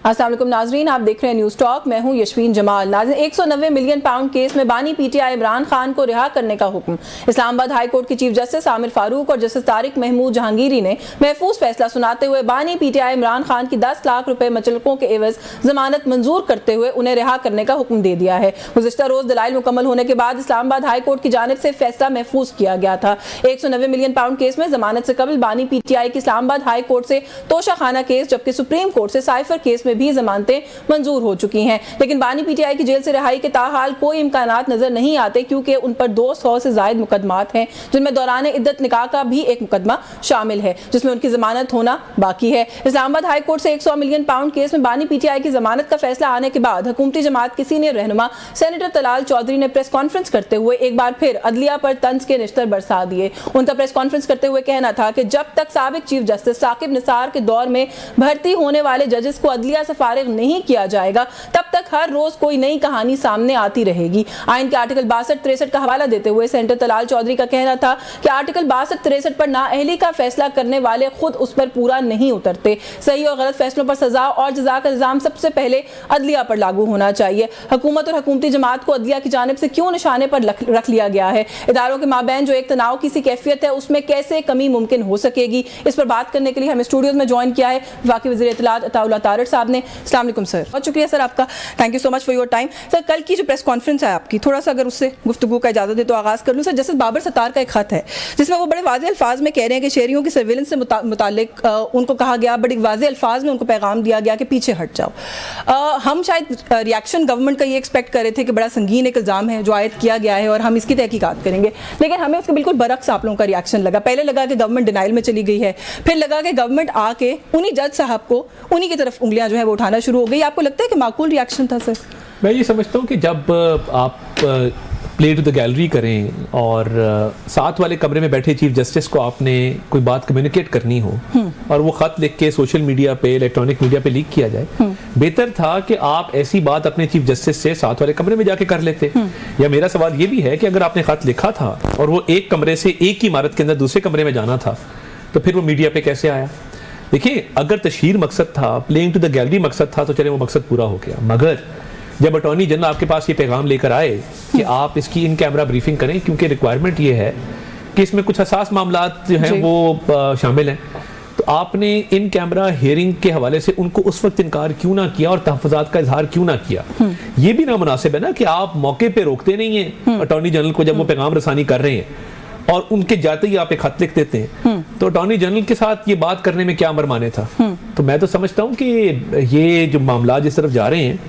अस्सलाम वालेकुम नाजरीन, आप देख रहे हैं न्यूज़ टॉक। मैं हूं यशवीन जमाल। नाज़रीन, 190 मिलियन पाउंड केस में बानी पीटीआई इमरान खान को रिहा करने का हुक्म। इस्लामाबाद हाई कोर्ट के चीफ जस्टिस आमिर फारूक और जस्टिस तारिक महमूद जहांगीरी ने महफूज फैसला सुनाते हुए बानी पीटीआई इमरान खान की 10 लाख रुपए मचलकों के एवज जमानत मंजूर करते हुए उन्हें रिहा करने का हुक्म दे दिया है। गुज़िश्ता रोज दलाइल मुकम्मल होने के बाद इस्लामाबाद हाई कोर्ट की जानिब से फैसला महफूज किया गया था। 190 मिलियन पाउंड केस में जमानत से कबल बानी पीटीआई की इस्लामाबाद हाई कोर्ट से तोशा खाना केस, जबकि सुप्रीम कोर्ट से साइफर केस में भी जमानतें मंजूर हो चुकी हैं। लेकिन बानी पीटीआई की जेल से रिहाई के ताहाल कोई इम्कानात नजर नहीं आते, क्योंकि उन पर 200 से ज्यादा मुकदमात हैं, जिनमें दौरान इद्दत निकाह का भी एक मुकदमा शामिल है, जिसमें उनकी जमानत होना बाकी है। इस्लामाबाद हाई कोर्ट से 100 मिलियन पाउंड केस में बानी पीटीआई की जमानत का फैसला आने के बाद हुकूमती जमात के सीनियर रहनुमा सेनेटर तलाल चौधरी ने प्रेस कॉन्फ्रेंस करते हुए एक बार फिर अदलिया पर तंज के निश्तर बरसा दिए। उनका प्रेस कॉन्फ्रेंस करते हुए कहना था कि जब तक साबिक चीफ जस्टिस साकिब निसार के दौर में भर्ती होने वाले जजेस को अदलिया से फारिग नहीं किया जाएगा, तब तक हर रोज कोई नई कहानी सामने आती रहेगी। आइन के आर्टिकल 62-63 का हवाला देते हुए सेनेटर तलाल चौधरी का कहना था कि आर्टिकल 62-63 पर नाअहली का फैसला करने वाले खुद उस पर पूरा नहीं उतरते। सही और गलत फैसलों पर सजा और जजा का निजाम सबसे पहले अदलिया पर लागू होना चाहिए। हुकूमत और हुकूमती जमात को अदलिया की जानिब से क्यों निशाने पर रख लिया गया है? इदारों के माबैन जो एक तनाव की सी कैफियत है, उसमें कैसे कमी मुमकिन हो सकेगी? इस पर बात करने के लिए हमें स्टूडियोज में ज्वाइन किया है वफाकी वज़ीर इत्तलात अताउल्लाह तारड़ साहब ने। अस्सलाम वालेकुम सर। बहुत शुक्रिया सर आपका, thank you so much for your time. Sir, कल की जो प्रेस कॉन्फ्रेंस है आपकी, थोड़ा सा अगर उससे गुफ्तगू का इजाज़त दे तो आगाज़ कर लूँ। सर, जस्टिस बाबर सत्तार का एक खत है जिसमें वो बड़े वाज़ेह अल्फाज में कह रहे हैं कि शहरियों की सर्विलेंस से मुतालिक उनको कहा गया, बड़े वाज़ेह अल्फाज में उनको पैगाम दिया गया कि पीछे हट जाओ। हम शायद रिएक्शन गवर्नमेंट का ये एक्सपेक्ट कर रहे थे कि बड़ा संगीन एक इल्ज़ाम है जो आयद किया गया है और हम इसकी तहकीकात करेंगे, लेकिन हमें उसके बिल्कुल बरक्स आप लोगों का रिएक्शन लगा। पहले लगा कि गवर्नमेंट डिनाइल में चली गई है, फिर लगा कि गवर्नमेंट आके उन्हीं जज साहब को उन्हीं की तरफ उंगलियां जो है वो उठाना शुरू हो गई। आपको लगता है कि माकूल रिएक्शन था सर? मैं ये समझता हूँ कि जब आप प्ले टू द गैलरी करें और साथ वाले कमरे में बैठे चीफ जस्टिस को आपने कोई बात कम्युनिकेट करनी हो और वो ख़त लिख के सोशल मीडिया पे, इलेक्ट्रॉनिक मीडिया पे लीक किया जाए, बेहतर था कि आप ऐसी बात अपने चीफ जस्टिस से साथ वाले कमरे में जाके कर लेते। या मेरा सवाल ये भी है कि अगर आपने ख़त लिखा था और वो एक कमरे से एक ही इमारत के अंदर दूसरे कमरे में जाना था, तो फिर वो मीडिया पे कैसे आया? देखिए, अगर तशहीर मकसद था, प्लेइंग टू द गैलरी मकसद था, तो चले वो मकसद पूरा हो गया। मगर जब अटॉर्नी जनरल आपके पास ये पैगाम लेकर आए कि आप इसकी इन कैमरा ब्रीफिंग करें, क्योंकि रिक्वायरमेंट ये है कि इसमें कुछ हसास मामलात जो हैं वो शामिल हैं, तो आपने इन कैमरा हियरिंग के हवाले से उनको उस वक्त इनकार क्यों ना किया और तहफ़्फ़ुज़ात का इजहार क्यों ना किया? ये भी नामुनासिब है ना कि आप मौके पर रोकते नहीं हैं अटॉर्नी जनरल को जब वो पैगाम रसानी कर रहे हैं और उनके जाते ही आप एक खत लिख देते हैं। तो अटॉर्नी जनरल के साथ ये बात करने में क्या अमर माने था? तो मैं तो समझता हूँ कि ये जो मामला जिस तरफ जा रहे हैं,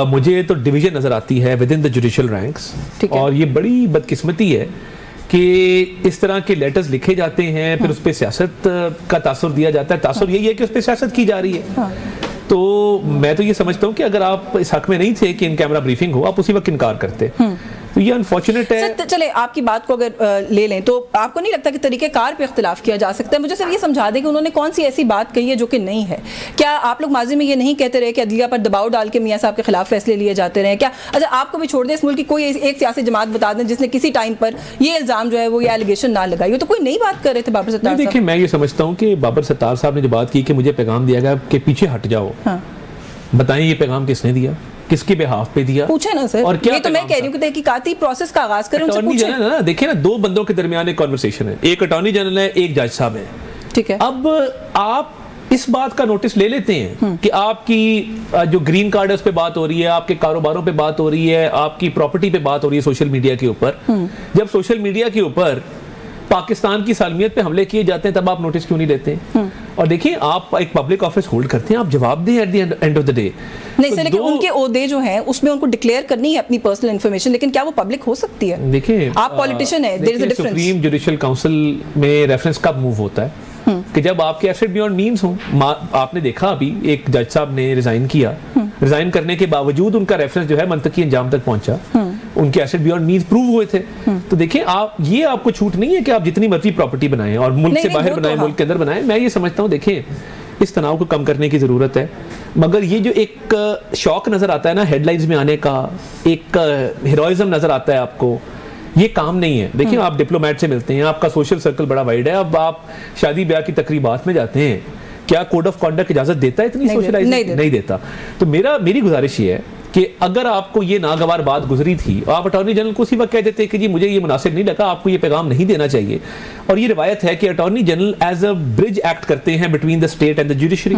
मुझे तो डिवीजन नजर आती है with in the judicial ranks, और ये बड़ी बदकिस्मती है कि इस तरह के लेटर्स लिखे जाते हैं, फिर उस पर सियासत का तासुर दिया जाता है। तासुर यही है कि उस पर सियासत की जा रही है। तो मैं तो ये समझता हूँ कि अगर आप इस हक में नहीं थे कि इन कैमरा ब्रीफिंग हो, आप उसी वक्त इनकार करते। तो ये अनफॉर्चुनेट है। चले आपकी बात को अगर ले लें तो आपको नहीं लगता कि तरीक़ेकार पे इख्तिलाफ किया जा सकता है? मुझे सिर्फ ये समझा दें कि उन्होंने कौन सी ऐसी बात कही है जो कि नहीं है। क्या आप लोग माजी में ये नहीं कहते रहे कि अदलिया पर दबाव डाल के मियाँ साहब के खिलाफ फैसले लिए जाते रहे? क्या अच्छा आपको भी छोड़ दें, इस मुल्क की कोई एक सियासी जमात बता दें जिसने किसी टाइम पर ये इल्ज़ाम जो है वो ये एलिगेशन ना लगाई हो? तो कोई नई बात कर रहे थे बाबर सत्तार साहब? देखिए, मैं ये समझता हूँ कि बाबर सत्तार साहब ने जो बात की कि मुझे पैगाम दिया गया कि पीछे हट जाओ, बताएं ये पैगाम किसने दिया, किसके बिहाफ पे दिया? पूछे ना सर। और क्या ये तो मैं कह रही हूँ कि तहकीकाती प्रोसेस का आगाज करें, उनसे पूछें ना। देखिए ना, दो बंदों के दरमियान एक कन्वर्सेशन है, एक अटॉर्नी जनरल है, एक जज साहब है, ठीक है। अब आप इस बात का नोटिस ले लेते हैं कि आपकी जो ग्रीन कार्ड है उस पे बात हो रही है, आपके कारोबारों पे बात हो रही है, आपकी प्रॉपर्टी पे बात हो रही है सोशल मीडिया के ऊपर। जब सोशल मीडिया के ऊपर पाकिस्तान की सालमियत पे हमले किए जाते हैं, तब आप नोटिस क्यों नहीं लेते? और देखिए, आप एक पब्लिक ऑफिस होल्ड करते हैं, आप जवाब दें at the end of the day. नहीं सर, लेकिन उनके ओहदे जो हैं उसमें उनको डिक्लेयर करनी है अपनी पर्सनल इंफॉर्मेशन, लेकिन क्या वो पब्लिक हो सकती है? देखिए, आप पॉलिटिशियन है, there is a difference. Supreme judicial council में रेफरेंस कब मूव होता है कि जब आपके एसेट बियॉन्ड मीन्स हो। आपने देखा अभी एक जज साहब ने रिजाइन किया, रिजाइन करने के बावजूद उनका रेफरेंस जो है मंतकी अंजाम तक पहुंचा, उनके एसेट बियॉन्ड मीन्स प्रूव हुए थे। तो देखिए, आप ये आपको छूट नहीं है कि आप जितनी मर्जी प्रॉपर्टी बनाएं और मुल्क से बाहर बनाएं, मुल्क के अंदर बनाएं। मैं ये समझता हूँ, देखिए, इस तनाव को कम करने की जरूरत है, मगर ये जो एक शौक नजर आता है ना हेडलाइंस में आने का, एक हीरोइज्म नजर आता है आपको, ये काम नहीं है। देखिए, आप डिप्लोमेट से मिलते हैं, आपका सोशल सर्कल बड़ा वाइड है, अब आप शादी ब्याह की तकरीबात में जाते हैं, क्या कोड ऑफ कंडक्ट इजाजत देता है इतनी सोशलाइजिंग? नहीं देता। तो मेरी गुजारिश ये है कि अगर आपको ये नागवार बात गुजरी थी, आप अटॉर्नी जनरल को उसी वक्त कह देते कि जी मुझे ये मुनासिब नहीं लगा, आपको ये पैगाम नहीं देना चाहिए। और ये रिवायत है कि attorney general as a bridge act करते हैं between the state and the judiciary,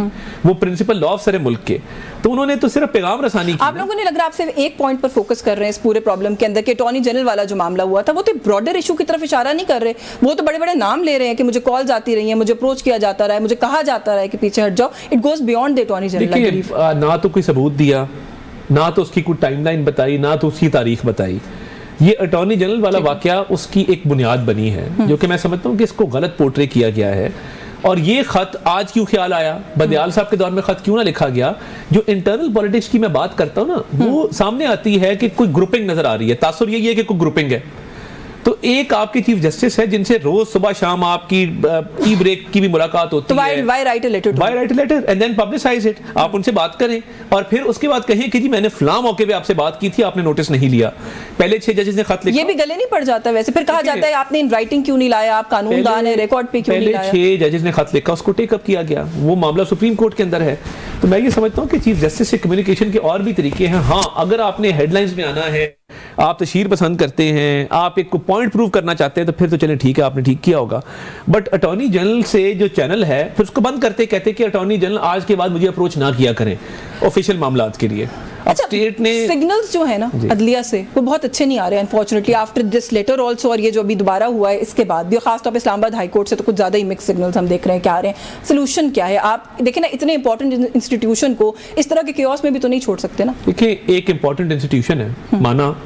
वो प्रिंसिपल लॉ ऑफिसर है मुल्क के, तो उन्होंने तो सिर्फ पैगाम रसानी की। आप लोगों को नहीं लग रहा, आप सिर्फ एक पॉइंट पर फोकस कर रहे हैं इस पूरे प्रॉब्लम के अंदर कि अटॉर्नी जनरल वाला जो मामला हुआ था वो तो ब्रॉडर इशू की तरफ इशारा नहीं कर रहे, वो तो बड़े बड़े नाम ले रहे हैं कि मुझे कॉल्स आती रही हैं, मुझे अप्रोच किया जाता रहा है, मुझे कहा जाता रहा है कि पीछे हट जाओ। It goes beyond the attorney general. ना तो कोई सबूत दिया, ना तो उसकी कोई टाइमलाइन बताई, ना तो उसकी तारीख बताई। ये अटॉर्नी जनरल वाला वाकया उसकी एक बुनियाद बनी है, जो कि मैं समझता हूँ कि इसको गलत पोर्ट्रे किया गया है। और ये खत आज क्यों ख्याल आया, बंदियाल साहब के दौर में खत क्यों ना लिखा गया? जो इंटरनल पॉलिटिक्स की मैं बात करता हूँ ना, वो सामने आती है कि कोई ग्रुपिंग नजर आ रही है, तासुर यही है कि कोई ग्रुपिंग है। तो एक आपकी चीफ जस्टिस है जिनसे रोज सुबह शाम आपकी टी ब्रेक की भी मुलाकात होती है। Why write a letter? Why write a letter and then publicize it? आप उनसे बात करें और फिर उसके बाद कहें कि जी मैंने फलां मौके पे आपसे बात की थी, आपने नोटिस नहीं लिया। पहले 6 जजेस ने खत लिखा। ये भी गले नहीं पड़ जाता वैसे? फिर कहा जाता है आपने इन राइटिंग क्यों नहीं लाया, आप कानूनदान है, रिकॉर्ड पे क्यों नहीं लाया? 6 जजेस ने खत लिखा, उसको टेक अप किया गया, वो मामला सुप्रीम कोर्ट के अंदर है। तो मैं ये समझता हूँ कि चीफ जस्टिस से कम्युनिकेशन के और भी तरीके हैं। हाँ, अगर आपने हेडलाइंस में आना है, आप तशहीर पसंद करते हैं, आप एक को पॉइंट प्रूव करना चाहते हैं, तो फिर तो चलें ठीक है, आपने ठीक किया होगा। बट अटॉर्नी जनरल से जो चैनल है, फिर उसको बंद करते कहते कि अटॉर्नी जनरल आज के बाद मुझे अप्रोच ना किया करें ऑफिशियल मामलात के लिए। अच्छा, स्टेट ने सिग्नल्स जो है ना अदलिया से वो बहुत अच्छे नहीं आ रहे हैं unfortunately after this letter also, और ये जो अभी दोबारा हुआ है इसके बाद भी, खासतौर पर इस्लामाबाद हाई कोर्ट से तो कुछ ज़्यादा ही मिक्स सिग्नल्स हम देख रहे हैं क्या आ रहे हैं। सोल्यूशन क्या है? आप देखें ना, इतने इंपॉर्टेंट इंस्टीट्यूशन को इस तरह के केओस में भी तो नहीं छोड़ सकते ना। देखिए, एक इंपॉर्टेंट इंस्टीट्यूशन है, माना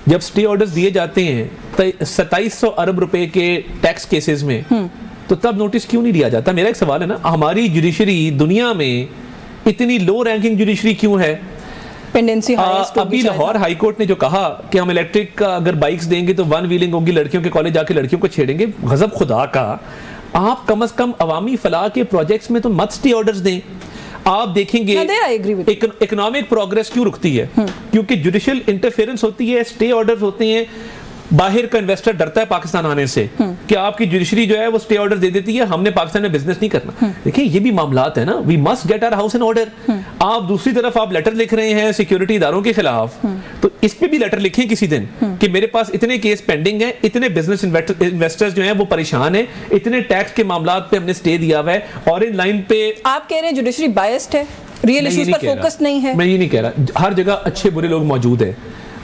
जब स्टे ऑर्डर्स दिए जाते हैं 2700 अरब रुपए के टैक्स केसेस में, तो तब नोटिस क्यों नहीं दिया जाता? मेरा एक सवाल है ना, हमारी जुडिशरी दुनिया में इतनी लो रैंकिंग जुडिशरी क्यों है? पेंडेंसी अभी लाहौर हाई कोर्ट ने जो कहा कि हम इलेक्ट्रिक का अगर बाइक्स देंगे तो 1 व्हीलिंग होगी, लड़कियों के कॉलेज जाके लड़कियों को छेड़ेंगे। गजब खुदा का, आप कम से कम अवामी फलाह के प्रोजेक्ट्स में तो मत स्टे ऑर्डर्स दें। आप देखेंगे इकोनॉमिक प्रोग्रेस क्यों रुकती है? क्योंकि जुडिशियल इंटरफेरेंस होती है, स्टे ऑर्डर्स होते हैं। बाहर का इन्वेस्टर डरता है पाकिस्तान आने से कि आपकी जुडिशरी जो है वो स्टे ऑर्डर दे देती है, हमने पाकिस्तान में बिजनेस नहीं करना। देखिए, ये भी मामलात है ना, we must get our house in order. आप दूसरी तरफ आप लेटर लिख रहे हैं सिक्योरिटी इदारों के खिलाफ, तो इस पे भी लेटर लिखें किसी दिन कि मेरे पास इतने केस पेंडिंग हैं, इतने बिजनेस इन्वेस्टर्स जो हैं वो परेशान हैं, इतने टैक्स के मामलात पे हमने स्टे दिया हुआ है, और इन लाइन पे आप कह रहे हैं जुडिशरी बायस्ड है, रियल इश्यूज पर फोकस नहीं है। मैं ये नहीं कह रहा, हर जगह अच्छे बुरे लोग मौजूद हैं,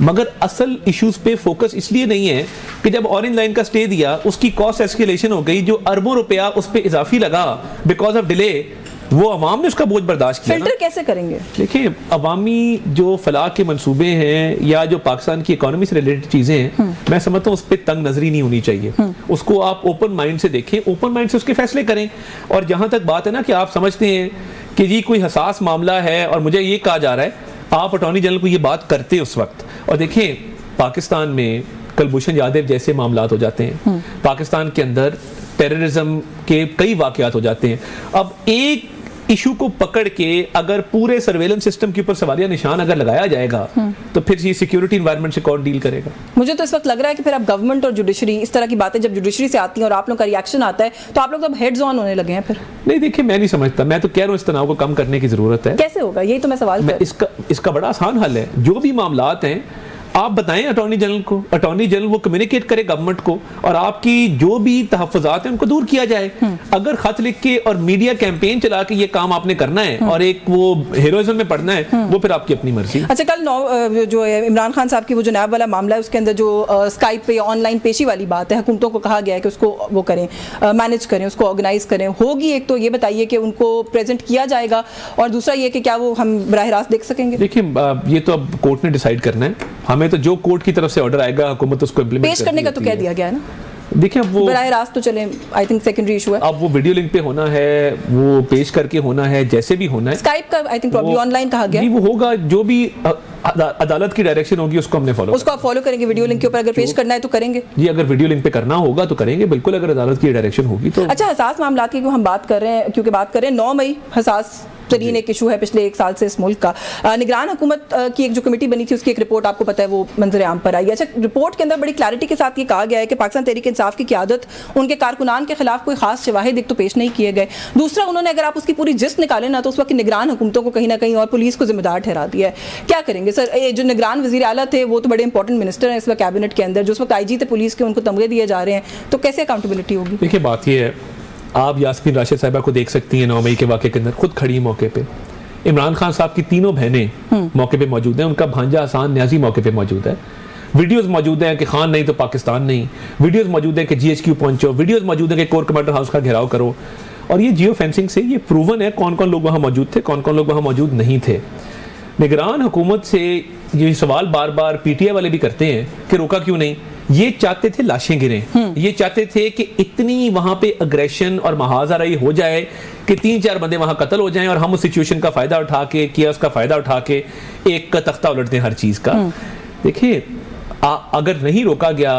मगर असल इश्यूज पे फोकस इसलिए नहीं है कि जब ऑरेंज लाइन का स्टे दिया उसकी कॉस्ट एस्केलेशन हो गई, जो अरबों रुपया उस पे इजाफी लगा बिकॉज ऑफ डिले, वो अवाम ने उसका बोझ बर्दाश्त किया। फिल्टर कैसे करेंगे? देखिए, अवामी जो फलाह के मंसूबे हैं या जो पाकिस्तान की इकोनॉमी से रिलेटेड चीजें हैं, मैं समझता हूँ उस पर तंग नजरी नहीं होनी चाहिए। उसको आप ओपन माइंड से देखें, ओपन माइंड से उसके फैसले करें। और जहां तक बात है ना कि आप समझते हैं कि जी कोई हसास मामला है और मुझे ये कहा जा रहा है, आप अटॉर्नी जनरल को ये बात करते उस वक्त। और देखें, पाकिस्तान में कुलभूषण यादव जैसे मामलात हो जाते हैं, पाकिस्तान के अंदर टेररिज्म के कई वाकयात हो जाते हैं। अब एक इशू को पकड़ के अगर पूरे सर्वेलेंस सिस्टम के ऊपर सवालिया निशान अगर लगाया जाएगा, तो फिर ये सिक्योरिटी एनवायरनमेंट से कौन डील करेगा? मुझे तो इस वक्त लग रहा है कि फिर आप गवर्नमेंट और जुडिशरी, इस तरह की बातें जब जुडिशरी से आती हैं और आप लोग का रिएक्शन आता है, तो आप लोग तो अब हेड्स ऑन होने लगे हैं। फिर नहीं, देखिए, मैं नहीं समझता, मैं तो कह रहा हूँ इस तनाव को कम करने की जरूरत है। कैसे होगा, यही तो मैं सवाल कर। इसका बड़ा आसान हल है, जो भी मामलात हैं आप बताएं अटॉर्नी जनरल को, अटॉर्नी जनरल वो कम्युनिकेट करे गवर्नमेंट को, और आपकी जो भी तहफ़्फ़ुज़ात हैं उनको दूर किया जाए। अगर खत लिख के और मीडिया कैंपेन चला के ये काम आपने करना है और एक वो हीरोइज्म में पढ़ना है, वो फिर आपकी अपनी मर्जी। अच्छा, कल जो इमरान खान साहब की वो जो नैब वाला मामला है, उसके अंदर जो स्काइप पे ऑनलाइन पेशी वाली बात है, हुकूमतों को कहा गया है कि उसको वो करें, मैनेज करें, उसको ऑर्गेनाइज करें। होगी एक तो ये बताइए कि उनको प्रेजेंट किया जाएगा, और दूसरा ये कि क्या वो हम बराह रास्त देख सकेंगे? देखिए, ये तो अब कोर्ट ने डिसाइड करना है। हमें तो जो कोर्ट की तरफ से ऑर्डर आएगा, हुकूमत उसको इम्प्लीमेंट पेश करने का तो कह दिया गया है ना। देखिए, वो बराह रास्त तो चले, आई थिंक सेकेंडरी इशू है। अब वो वीडियो लिंक पे होना है, वो पेश करके होना है, जैसे भी होना है। स्काइप का आई थिंक प्रॉब्लम ऑनलाइन कहा गया है। वो होगा, जो भी अदालत की डायरेक्शन होगी उसको हमने उसको आप फॉलो करेंगे। वीडियो लिंक के ऊपर अगर पेश करना है तो करेंगे जी, अगर वीडियो लिंक पे करना होगा तो करेंगे, बिल्कुल, अगर अदालत की डायरेक्शन होगी तो। अच्छा, हसास मामला की हम बात कर रहे हैं, क्योंकि बात कर रहे हैं 9 मई हसास तरीन एक इशू है पिछले 1 साल से इस मुल्क का। निगरान हुकूमत की एक जो कमेटी बनी थी उसकी एक रिपोर्ट आपको पता है वो मंजर आम पर आई। अच्छा, रिपोर्ट के अंदर बड़ी क्लैरिटी के साथ ये कहा गया है कि पाकिस्तान तहरीक इंसाफ की क़यादत उनके कारकुनान के खिलाफ कोई खास शवाहिद एक तो पेश नहीं किए गए, दूसरा उन्होंने अगर आप उसकी पूरी जिस्त निकालें ना तो उस वक्त निगरान हुकूमतों को कहीं ना कहीं और पुलिस को जिम्मेदार ठहरा दिया है। क्या करेंगे सर? ये जो निगरान वज़ीर आला थे वो तो बड़े इंपॉर्टेंट मिनिस्टर हैं इस वक्त कैबिनेट के अंदर, जो उस वक्त IG थे पुलिस के, उनको तमगे दिए जा रहे हैं, तो कैसे अकाउंटेबिलिटी होगी? देखिए बात ये है, आप यास्मीन राशिद साहिबा को देख सकती हैं 9 मई के वाक़े के अंदर खुद खड़ी मौके पे। इमरान खान साहब की तीनों बहनें मौके पे मौजूद हैं, उनका भांजा हसान न्याजी मौके पे मौजूद है, वीडियोस मौजूद हैं कि खान नहीं तो पाकिस्तान नहीं, वीडियोस मौजूद है कि GHQ पहुंचो, वीडियोस मौजूद है कि कोर कमांडर हाउस का घेराव करो। और ये जियो फेंसिंग से ये प्रूवन है कौन कौन लोग वहाँ मौजूद थे, कौन कौन लोग वहाँ मौजूद नहीं थे। निगरान हुकूमत से ये सवाल बार बार PTI वाले भी करते हैं कि रोका क्यों नहीं। ये चाहते थे लाशें गिरें, ये चाहते थे कि इतनी वहां पे अग्रेशन और महाजराई हो जाए कि 3-4 बंदे वहां कत्ल हो जाएं और हम उस सिचुएशन का फायदा उठा के कियास का फायदा उठा के एक का तख्ता उलट दें हर चीज का। देखिए अगर नहीं रोका गया,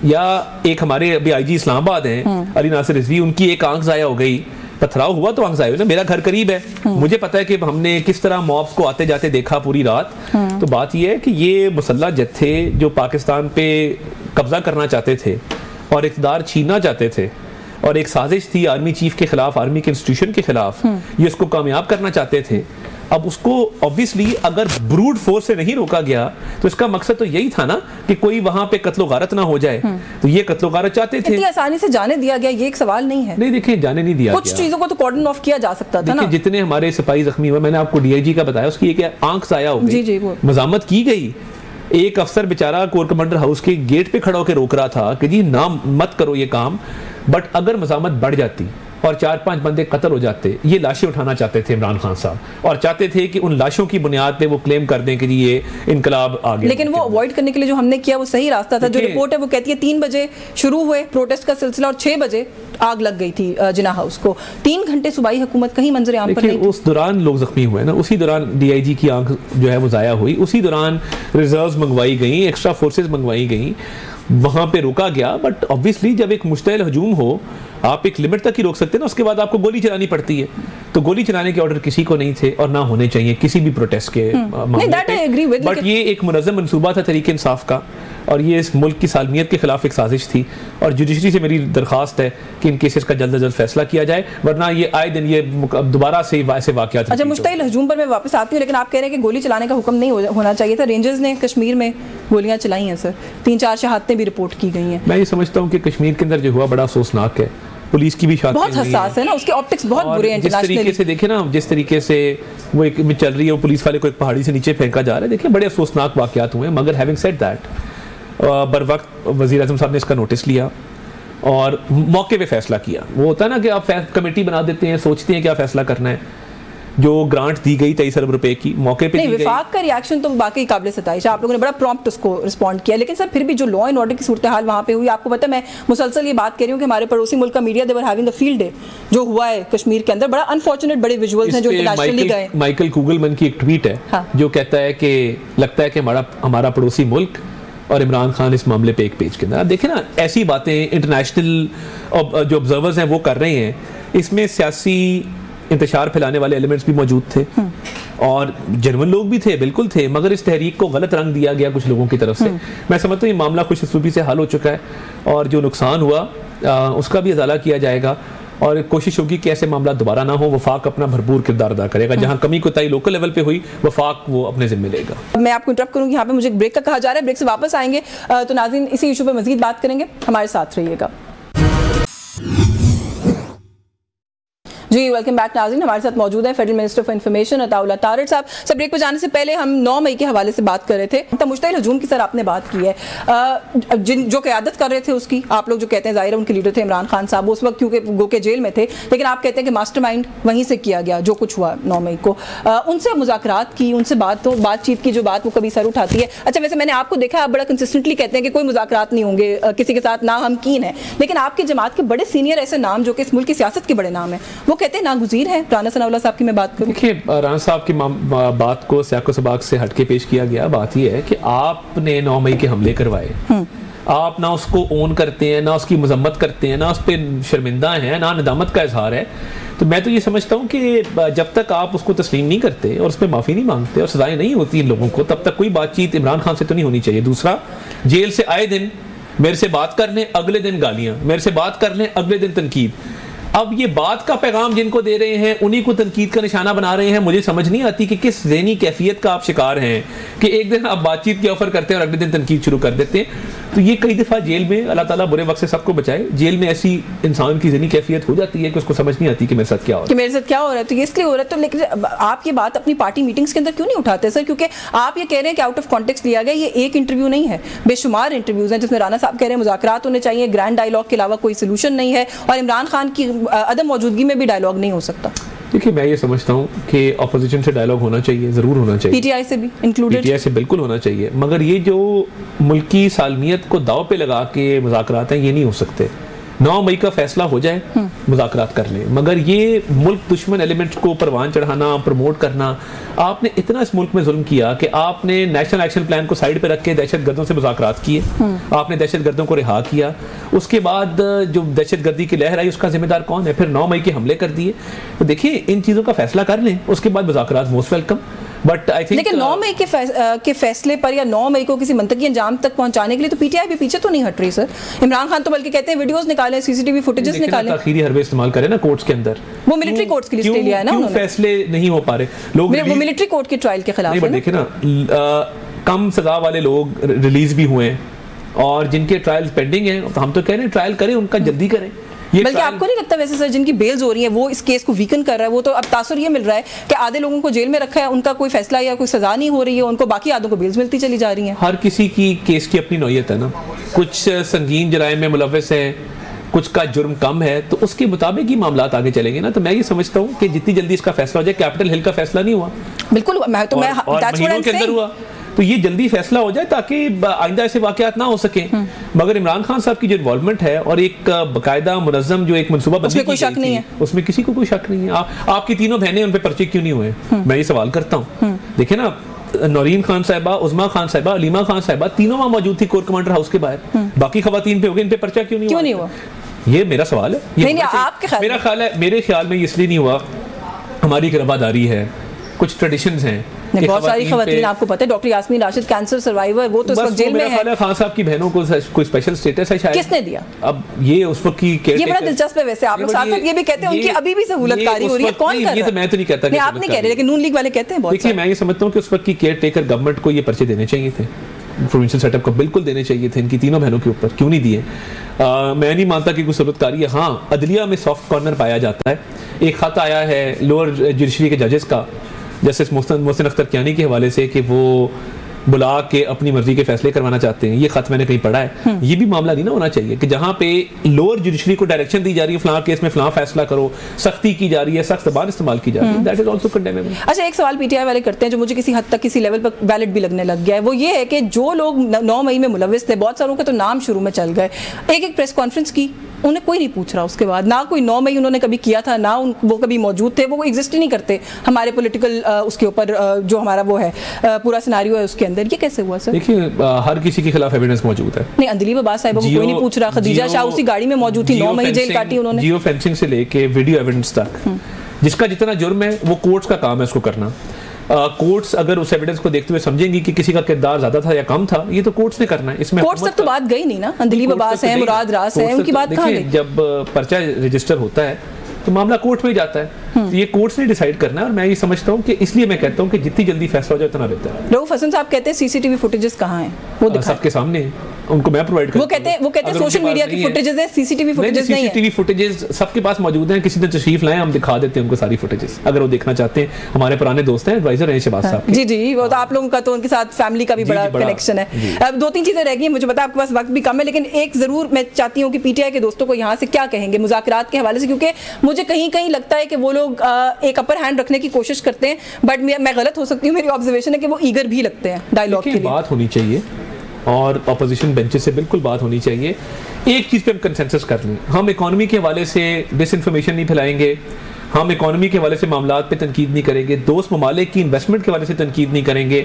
या एक हमारे अभी IG इस्लामाबाद हैं अली नासिर रिजवी, उनकी एक आंख जाया हो गई, पथराव हुआ तो आंख जाया हुई। मेरा घर करीब है, मुझे पता है कि हमने किस तरह मॉब्स को आते जाते देखा पूरी रात। तो बात यह है कि ये मुसल्लह जत्थे जो पाकिस्तान पे कब्जा करना चाहते थे और इक़्तिदार छीनना चाहते थे और एक साजिश थी आर्मी चीफ के खिलाफ, आर्मी के इंस्टीट्यूशन के खिलाफ, ये उसको कामयाब करना चाहते थे। अब उसको ऑब्वियसली अगर ब्रूट फोर्स से नहीं रोका गया तो इसका मकसद तो यही था ना कि कोई वहां पे कत्लो गारत ना हो जाए। तो ये कत्लो गारत चाहते थे। इतनी आसानी से जाने दिया गया ये एक सवाल नहीं है। नहीं देखिए, जाने नहीं दिया कुछ चीजों को तो कॉर्डन ऑफ किया जा सकता था ना। जितने हमारे सिपाही जख्मी हुए, मैंने आपको DIG का बताया, उसकी एक आंख जाया हो गई, मजामत की गई। एक अफसर बेचारा कोर कमांडर हाउस के गेट पे खड़ा होकर रोक रहा था कि जी ना मत करो ये काम, बट अगर मजामत बढ़ जाती और 4-5 बंदे कत्ल हो जाते, ये लाशें उठाना चाहते थे इमरान खान साहब और चाहते थे कि उन लाशों की बुनियाद पे वो क्लेम कर दें कि जी ये इनकलाब आ गया। लेकिन वो अवॉइड करने के लिए जो हमने किया वो सही रास्ता था। जो रिपोर्ट है वो कहती है 3 बजे शुरू हुए प्रोटेस्ट का सिलसिला और 6 बजे आग लग गई थी जिना हाउस को। 3 घंटे सूबाई हुकूमत कहीं मंजर आम पर नहीं। उस दौरान लोग जख्मी हुए ना, उसी दौरान DIG की आंख जो है वो जाया हुई, उसी दौरान रिजर्व्स मंगवाई गई, एक्स्ट्रा फोर्सेज मंगवाई गई, वहां पे रुका गया। बट ऑब्वियसली जब एक मुश्तइल हजूम हो आप एक लिमिट तक ही रोक सकते हैं ना, उसके बाद आपको गोली चलानी पड़ती है। तो गोली चलाने के ऑर्डर किसी को नहीं थे और ना होने चाहिए किसी भी प्रोटेस्ट के मामले पे। बट ये एक मुनज़्ज़म मंसूबा था तहरीक इंसाफ का और ये इस मुल्क की सालमियत के खिलाफ एक साजिश थी। और जुडिशरी से मेरी दरखास्त है कि इन केसेस का जल्द से जल्द फैसला किया जाए, वरना ये आए दिन ये दोबारा से ऐसे वाक़यात। अच्छा, मुश्तइल हजूम पर मैं वापस आती हूँ, लेकिन आप कह रहे हैं कि गोली चलाने का हुक्म नहीं होना चाहिए था। रेंजर्स ने कश्मीर में गोलियां चलाई हैं सर, 3-4 शहादतें भी रिपोर्ट की गई हैं। मैं ये समझता हूँ कि कश्मीर के अंदर जो हुआ बड़ा अफसोसनाक है। पुलिस की भी बहुत हसास है ना, उसके ऑप्टिक्स बहुत बुरे हैं। जिस तरीके से देखे ना, जिस तरीके से वो एक में चल रही है, वो पुलिस वाले को एक पहाड़ी से नीचे फेंका जा रहा है। देखिए बड़े अफसोसनाक वाक़यात हुए हैं। मगर हैविंग सेड दैट, बर वक्त वज़ीर आज़म साहब ने इसका नोटिस लिया और मौके पे फैसला किया। वो होता है ना कि आप कमेटी बना देते हैं, सोचते हैं क्या फैसला करना है। जो ग्रांट दी गई 23 अरब रुपए की मौके पे नहीं, विफाक का रिएक्शन तो बाकी काबिल सताइश, आप लोगों ने बड़ा प्रॉम्प्ट उसको रिस्पॉन्ड किया। लेकिन सर फिर भी जो लॉ एंड ऑर्डर की सूरत हाल वहाँ पे हुई, आपको पता है मैं मुसलसल ये बात कर रही हूँ कि हमारे पड़ोसी मुल्क का media they are having the field day जो हुआ है कश्मीर के अंदर, बड़ा अनफॉर्चुनेट बड़े विजुअल्स हैं जो इंटरनेशनली गए। माइकल कुगलमैन की एक ट्वीट है जो कहता है कि लगता है कि हमारा पड़ोसी मुल्क और इमरान खान इस मामले पे एक पेज के अंदर। देखिए ना, ऐसी बातें इंटरनेशनल जो ऑब्जर्वर्स हैं वो कर रहे हैं, इसमें सियासी इंतशार फैलाने वाले एलिमेंट्स भी मौजूद थे और जर्मन लोग भी थे, बिल्कुल थे, मगर इस तहरीक को गलत रंग दिया गया कुछ लोगों की तरफ से। मैं समझता हूँ ये मामला खुशसूबी से हल हो चुका है और जो नुकसान हुआ उसका भी इजाला किया जाएगा और कोशिश होगी कि ऐसे मामला दोबारा ना हो। वफाक अपना भरपूर किरदार अदा करेगा, जहाँ कमी कोताही लोकल लेवल पे हुई वफाक वो अपने जिम्मे लेगा। मैं आपको इंटरप्ट करूँगी, यहाँ पे मुझे ब्रेक का कहा जा रहा है, ब्रेक से वापस आएंगे तो नाज़रीन इसी इशू पे मजीद बात करेंगे, हमारे साथ रहिएगा। जी वेलकम बैक नाज़रीन, हमारे साथ मौजूद है federal minister for information Attaullah Tarar साहब। सर ब्रेक पर जाने से पहले हम 9 मई के हवाले से बात कर रहे थे, तब मुश्तइल हजूम की सर आपने बात की है। जो क़यादत कर रहे थे उसकी, आप लोग जो कहते हैं ज़ाहिर है उनके लीडर थे इमरान खान साहब, उस वक्त क्योंकि गो के जेल में थे, लेकिन आप कहते हैं कि मास्टरमाइंड वहीं से किया गया जो कुछ हुआ 9 मई को। उनसे मुज़ाकरात की, उनसे बातचीत की, जो बात वो कभी सर उठाती है। अच्छा वैसे मैंने आपको देखा आप बड़ा कंसिस्टेंटली कहते हैं कि कोई मुज़ाकरात नहीं होंगे किसी के साथ, ना हम कीन है, लेकिन आपकी जमात के बड़े सीनियर ऐसे नाम जो कि इस मुल्क की सियासत के बड़े नाम है, वो कहते हैं नागुज़ीर है। राना सनाउल्लाह साहब की मैं बात करूं, देखिए राना साहब की बात को सियाको सबाक से हटके पेश किया गया। बात यह है कि आपने 9 मई के हमले करवाए, आप ना उसको ओन करते हैं, ना उसकी मजम्मत करते हैं, ना उस पर शर्मिंदा हैं, ना नदामत का इजहार है। तो मैं तो ये समझता हूँ कि जब तक आप उसको तस्लीम नहीं करते और उस पर माफ़ी नहीं मांगते और सजाएं नहीं होती इन लोगों को, तब तक कोई बातचीत इमरान खान से तो नहीं होनी चाहिए। दूसरा, जेल से आए दिन मेरे से बात कर लें, अगले दिन गालियाँ, मेरे से बात कर लें, अगले दिन तनकीद। अब ये बात का पैगाम जिनको दे रहे हैं उन्हीं को तनकीद का निशाना बना रहे हैं। मुझे समझ नहीं आती कि किस ज़हनी कैफियत का आप शिकार हैं कि एक दिन आप बातचीत की ऑफर करते हैं और अगले दिन तनकीद शुरू कर देते हैं। तो ये कई दफ़ा जेल में, अल्लाह ताला बुरे वक्त से सबको बचाए, जेल में ऐसी इंसान की ज़हनी कैफियत हो जाती है कि उसको समझ नहीं आती कि मेरे साथ क्या हो रहा है, मेरे साथ क्या हो रहा है। तो ये इसलिए हो रहा है। तो लेकिन आप ये बात अपनी पार्टी मीटिंग्स के अंदर क्यों नहीं उठाते सर? क्योंकि आप ये कह रहे हैं कि आउट ऑफ कॉन्टेक्स्ट लिया गया, ये एक इंटरव्यू नहीं है, बेशुमार इंटरव्यूज हैं जिसमें राना साहब कह रहे हैं मुज़ाकरात होने चाहिए, ग्रैंड डायलॉग के अलावा कोई सोल्यूशन नहीं है, और इमरान खान की अदम मौजूदगी में भी डायलॉग नहीं हो सकता। देखिए, मैं ये समझता हूँ कि अपोजिशन से डायलॉग होना चाहिए, ज़रूर होना चाहिए, पीटीआई से भी इंक्लूडेड, पीटीआई से बिल्कुल होना चाहिए, मगर ये जो मुल्की सालमियत को दाव पे लगा के मुज़ाकरात हैं, ये नहीं हो सकते। 9 मई का फैसला हो जाए, मुज़ाकरात कर लें, मगर ये मुल्क दुश्मन एलिमेंट्स को परवान चढ़ाना, प्रमोट करना, आपने इतना इस मुल्क में जुल्म किया कि आपने नेशनल एक्शन प्लान को साइड पे रख के दहशत गर्दों से मुज़ाकरात किए, आपने दहशत गर्दों को रिहा किया, उसके बाद जो दहशत गर्दी की लहर आई उसका जिम्मेदार कौन है? फिर 9 मई के हमले कर दिए। तो देखिए, इन चीज़ों का फैसला कर लें, उसके बाद मुज़ाकरात most welcome. But I think लेकिन 9 मई के फैसले पर या 9 मई को किसी मंतकी अंजाम तक पहुंचाने के लिए तो पीटीआई भी पीछे तो नहीं हट रही सर। इमरान खान तो बल्कि कहते हैं वीडियोस निकालें, सीसीटीवी फुटेजेस निकालें, आखिरी हरबे इस्तेमाल करें ना कोर्ट्स के अंदर। वो मिलिट्री कोर्ट्स की लिस्ट ले लिया है ना उन्होंने, फैसले नहीं हो पा रहे लोग, वो मिलिट्री कोर्ट के ट्रायल के खिलाफ है। देखिए ना, कम सजा वाले लोग रिलीज भी हुए हैं और जिनके ट्रायल्स पेंडिंग हैं, तो हम तो कह रहे हैं ट्रायल करें, उनका जल्दी करें। बल्कि आपको नहीं लगता वैसे सर, जिनकी बेल्स हो रही है वो इस केस को वीकन कर रहा है? वो तो अब तासुर ये मिल रहा है कि आधे लोगों को जेल में रखा है, उनका कोई फैसला या कोई सजा नहीं हो रही है उनको, बाकी आधों को बेल्स मिलती चली जा रही हैं। हर किसी की केस की अपनी नौयत है ना, कुछ संगीन जराइम में मुलव्वस है, कुछ का जुर्म कम है, तो उसके मुताबिक ही मामला आगे चलेंगे ना। तो मैं ये समझता हूँ कि जितनी जल्दी इसका फैसला हो जाए, कैपिटल हिल का फैसला नहीं हुआ, बिल्कुल महीनों के अंदर हुआ, तो ये जल्दी फैसला हो जाए ताकि आइंदा ऐसे वाकयात ना हो सके। मगर इमरान खान साहब की जो इन्वॉल्वमेंट है और एक बाकायदा मुनज़्ज़म जो एक मनसूबा बंदी कोई शक नहीं है, उसमें किसी को कोई शक नहीं है। आपकी तीनों बहनें, उन पे पर्चे क्यों नहीं हुए? मैं ये सवाल करता हूँ। देखिए ना, नौरीन खान साहिबा, उज़्मा खान साहिबा, अलीमा खान साहिबा, तीनों वहाँ मौजूद थी कोर कमांडर हाउस के बाहर, बाकी खवातीन पे हो गए, इन पे पर्चा क्यों नहीं हुआ? ये मेरा सवाल है। मेरे ख्याल में इसलिए नहीं हुआ, हमारी एक रवादारी है, कुछ ट्रेडिशंस हैं, बहुत सारी खवातीन, आपको पता है doctor Yasmin Rashid cancer survivor, वो तो इस वक्त जेल में है। खान साहब की बहनों को कोई स्पेशल स्टेटस है शायद, किसने दिया? अब ये उस वक्त की ये बड़ा दिलचस्प है वैसे, आप लोग साथ साथ ये भी कहते हैं उनकी अभी भी सहूलतकारी हो रही है, कौन कर रहा है? ये तो मैं तो नहीं कहता, नहीं आप नहीं कह रहे, लेकिन नून लीग वाले कहते हैं। देखिए, मैं ये समझता हूँ कि उस वक्त की केयर टेकर गवर्नमेंट को ये पर्चे देने चाहिए थे, प्रोविंशियल सेटअप को बिल्कुल देने चाहिए थे, इनकी तीनों बहनों के ऊपर क्यों नहीं दिए? मैं नहीं मानता कि कोई सहूलतकारी है। हाँ, अदलिया में सॉफ्ट कॉर्नर पाया जाता है। एक खत आया है लोअर जुडिशरी के जजेस का, जस्टिस मोहसिन अख्तर कियानी के हवाले से, कि वो बुला के अपनी मर्जी के फैसले करवाना चाहते हैं। ये खत मैंने कहीं पढ़ा है। ये भी मामला नहीं ना होना चाहिए कि जहां पे लोअर जुडिशरी को डायरेक्शन दी जा रही है, फलां केस में फलां फैसला करो, सख्ती की जा रही है, सख्त ज़बान इस्तेमाल की जा रही है, दैट इज आल्सो कंडेमेबल। अच्छा, एक सवाल पीटीआई वाले करते हैं जो मुझे किसी हद तक किसी लेवल पर वैलिड भी लगने लग गया है, वो ये है कि जो लोग 9 मई में मुलव्विस थे, बहुत सारों के तो नाम शुरू में चल गए, एक प्रेस कॉन्फ्रेंस की, उन्हें कोई नहीं पूछ रहा उसके बाद, ना कोई 9 मई उन्होंने कभी किया था, ना वो कभी मौजूद थे, वो एग्जिस्ट ही नहीं करते हमारे पॉलिटिकल उसके ऊपर जो हमारा वो है पूरा सिनेरियो है उसके अंदर। ये कैसे हुआ सर? देखिए, हर किसी के खिलाफ एविडेंस मौजूद है। नहीं, अंदलीब अब्बास साहिबा को कोई नहीं पूछ रहा, खदीजा शाह उसी गाड़ी में मौजूद थी, 9 मई जेल काटी उन्होंने। जियो फेंसिंग से लेके वीडियो एविडेंस तक, जिसका जितना जुर्म है वो कोर्ट्स का काम है उसको करना। कोर्ट्स अगर उस एविडेंस को देखते हुए समझेंगे कि किसी का किरदार ज्यादा था या कम था, ये तो कोर्ट्स ने करना है। इसमें कोर्ट्स तक तो बात गई नहीं ना, अंदलीब अब्बास है, मुराद रास है, उनकी बात कहाँ गई? जब पर्चा रजिस्टर होता है तो मामला कोर्ट में जाता है, तो ये कोर्ट्स ने डिसाइड करना है। और मैं ये समझता हूँ कि इसलिए मैं कहता हूँ कि जितनी जल्दी फैसला हो जाए उतना बेहतर है। रऊफ हसन साहब कहते हैं सीसीटीवी फुटेजेस कहाँ हैं, वो दिखाएं। सबके सामने है, उनको मैं प्रोवाइड करता हूं। वो कहते हैं सोशल मीडिया की फुटेजेस है, सीसीटीवी फुटेजेस नहीं है। सीसीटीवी फुटेजेस सबके पास मौजूद हैं, किसी दिन तशरीफ लाएं, हम दिखा देते हैं उनको सारी फुटेजेस, अगर वो देखना चाहते हैं। हमारे पुराने दोस्त हैं, एडवाइजर हैं शहबाज साहब। जी, वो तो आप लोगों का तो उनके साथ फैमिली का भी बड़ा कनेक्शन है। अब 2-3 चीजें रह गई, मुझे पता है आपके पास वक्त भी कम है, लेकिन एक जरूर मैं चाहती हूँ कि पीटीआई के दोस्तों को यहाँ से क्या कहेंगे मुज़ाकरात के हवाले से, क्योंकि मुझे कहीं कहीं लगता है कि वो लोग एक अपर हैंड रखने की कोशिश करते हैं, बट मैं गलत हो सकती हूँ, मेरी ऑब्जर्वेशन है कि वो ईगर भी लगते हैं डायलॉग के लिए। बात होनी चाहिए और अपोजिशन बेंचेस से बिल्कुल बात होनी चाहिए। एक चीज़ पे हम कंसेंसस कर लें, हम इकोनॉमी के हवाले से डिसइंफॉर्मेशन नहीं फैलाएंगे, हम इकोनॉमी के हवाले से मामलात पे तनकीद नहीं करेंगे, दोस्त ममालिक की इन्वेस्टमेंट के हवाले से तनकीद नहीं करेंगे,